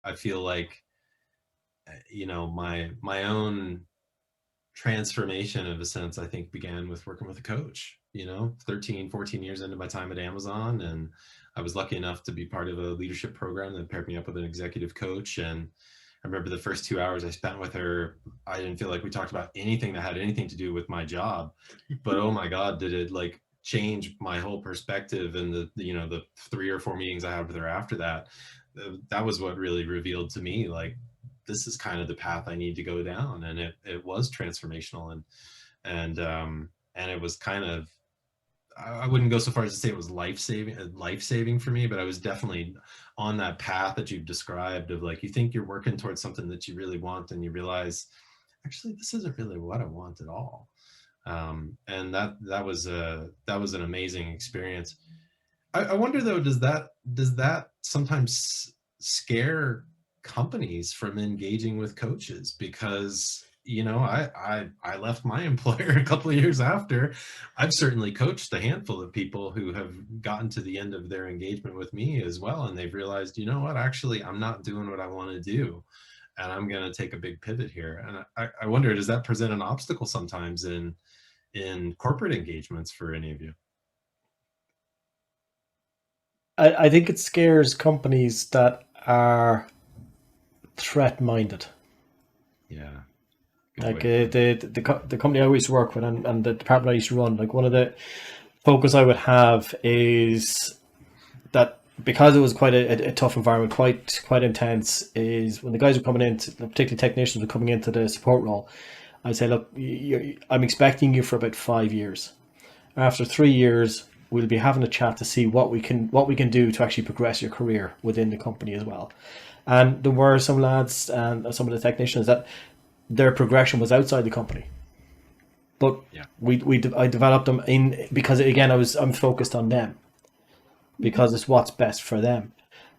I feel like, my own transformation of a sense, I think began with working with a coach, 13, 14 years into my time at Amazon. And I was lucky enough to be part of a leadership program that paired me up with an executive coach. And I remember the first 2 hours I spent with her, I didn't feel like we talked about anything that had anything to do with my job, but oh my God, did it like change my whole perspective. And the 3 or 4 meetings I had with her after that, that was what really revealed to me, like, this is kind of the path I need to go down. And it was transformational, and it was kind of, I wouldn't go so far as to say it was life saving for me, but I was definitely on that path that you've described of, like, you think you're working towards something that you really want, and you realize, actually, this isn't really what I want at all. And that was an amazing experience. I wonder though, does that sometimes scare companies from engaging with coaches? Because I left my employer a couple of years after. I've certainly coached a handful of people who have gotten to the end of their engagement with me as well, and they've realized, you know what, actually, I'm not doing what I want to do, and I'm going to take a big pivot here. And I wonder, does that present an obstacle sometimes in corporate engagements for any of you? I think it scares companies that are threat minded. Yeah, good way Like to put it. the company I used to work with, and the department I used to run, like one of the focus I would have is that, because it was quite a tough environment, quite intense, is when the guys were coming in, particularly technicians were coming into the support role, I'd say, look, I'm expecting you for about 5 years. After 3 years, we'll be having a chat to see what we can do to actually progress your career within the company as well. And there were some lads and some of the technicians that their progression was outside the company, but Yeah. I developed them in, because again I'm focused on them, because it's what's best for them.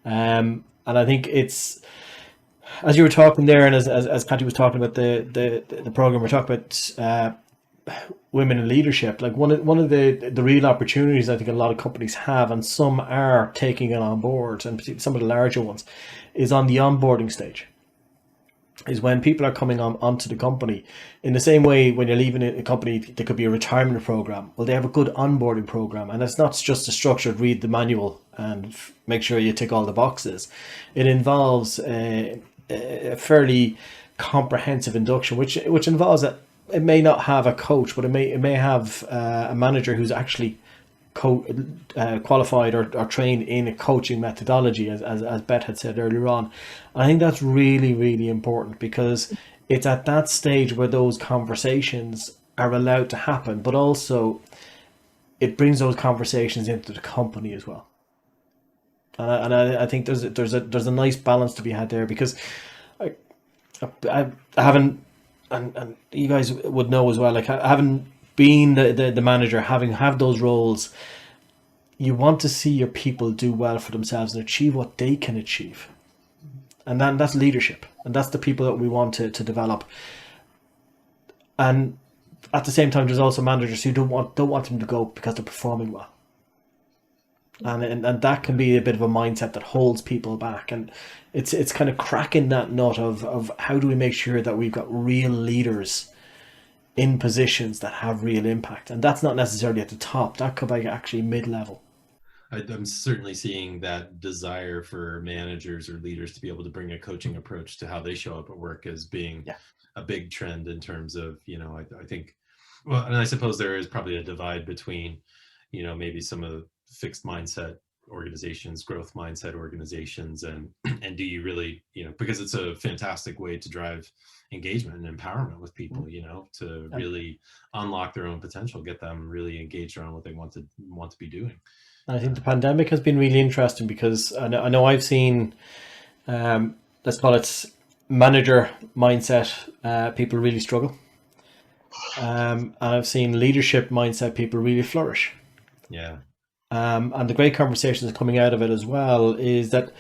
And I think it's, as you were talking there, and as Patty was talking about the program, we're talking about women in leadership. Like one of the real opportunities I think a lot of companies have, and some are taking it on board, and particularly some of the larger ones, is on the onboarding stage. Is when people are coming onto the company, in the same way when you're leaving a company, there could be a retirement program. Well, they have a good onboarding program, and it's not just a structured read the manual and make sure you tick all the boxes. It involves a fairly comprehensive induction, which involves that it may not have a coach, but it may have a manager who's actually qualified or trained in a coaching methodology, as Beth had said earlier on. And I think that's really, really important, because it's at that stage where those conversations are allowed to happen, but also it brings those conversations into the company as well. And I think there's a nice balance to be had there, because I haven't, and you guys would know as well, like, I haven't been the manager, having have those roles. You want to see your people do well for themselves and achieve what they can achieve, and then that's leadership, and that's the people that we want to develop. And at the same time, there's also managers who don't want them to go because they're performing well, and that can be a bit of a mindset that holds people back. And it's kind of cracking that nut of how do we make sure that we've got real leaders in positions that have real impact, and that's not necessarily at the top. That could be actually mid-level. I'm certainly seeing that desire for managers or leaders to be able to bring a coaching approach to how they show up at work as being Yeah. a big trend in terms of, I think, well, and I suppose there is probably a divide between, maybe some of the fixed mindset organizations, growth mindset organizations, and do you really, because it's a fantastic way to drive engagement and empowerment with people, to And really unlock their own potential, get them really engaged around what they want to be doing. I think the Um, pandemic has been really interesting, because I know I've seen, let's call it manager mindset, people really struggle. And I've seen leadership mindset people really flourish. yeah, And the great conversations coming out of it as well is that,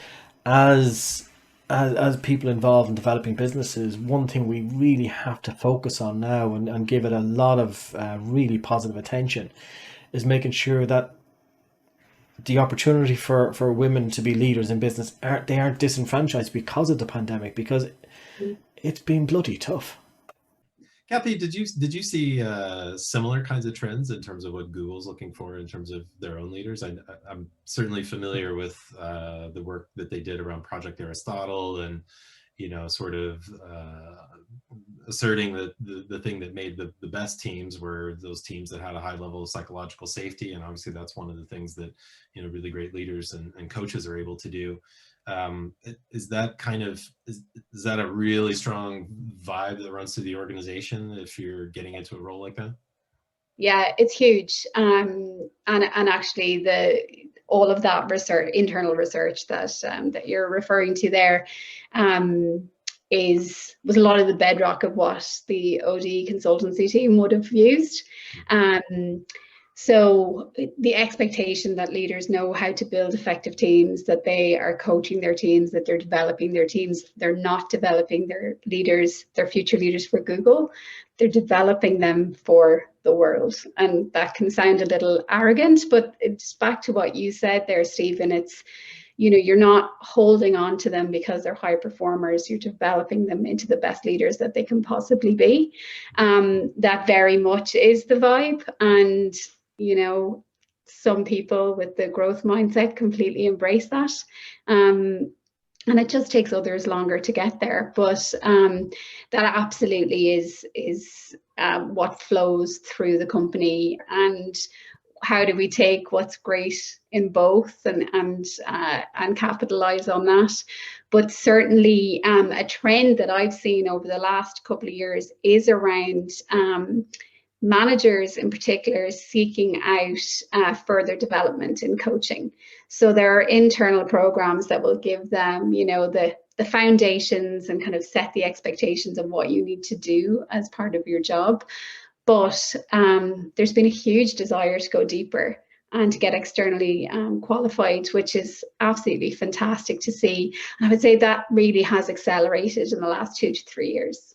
as as people involved in developing businesses, one thing we really have to focus on now, and give it a lot of really positive attention, is making sure that the opportunity for women to be leaders in business, they aren't disenfranchised because of the pandemic, because it's been bloody tough. Kathy, did you see similar kinds of trends in terms of what Google's looking for in terms of their own leaders? I'm certainly familiar with the work that they did around Project Aristotle, and sort of asserting that the thing that made the best teams were those teams that had a high level of psychological safety, and obviously that's one of the things that really great leaders and coaches are able to do. Is that is that a really strong vibe that runs through the organization if you're getting into a role like that? Yeah, it's huge. And actually all of that research, internal research that you're referring to there, was a lot of the bedrock of what the OD consultancy team would have used. So the expectation that leaders know how to build effective teams, that they are coaching their teams, that they're developing their teams, they're not developing their leaders, their future leaders for Google, they're developing them for the world. And that can sound a little arrogant, but it's back to what you said there, Stephen. It's, you're not holding on to them because they're high performers. You're developing them into the best leaders that they can possibly be. That very much is the vibe. And some people with the growth mindset completely embrace that. And it just takes others longer to get there. But that absolutely is what flows through the company. And how do we take what's great in both and capitalize on that? But certainly a trend that I've seen over the last couple of years is around managers in particular seeking out further development in coaching. So there are internal programs that will give them, the foundations and kind of set the expectations of what you need to do as part of your job. But there's been a huge desire to go deeper and to get externally qualified, which is absolutely fantastic to see. And I would say that really has accelerated in the last 2 to 3 years.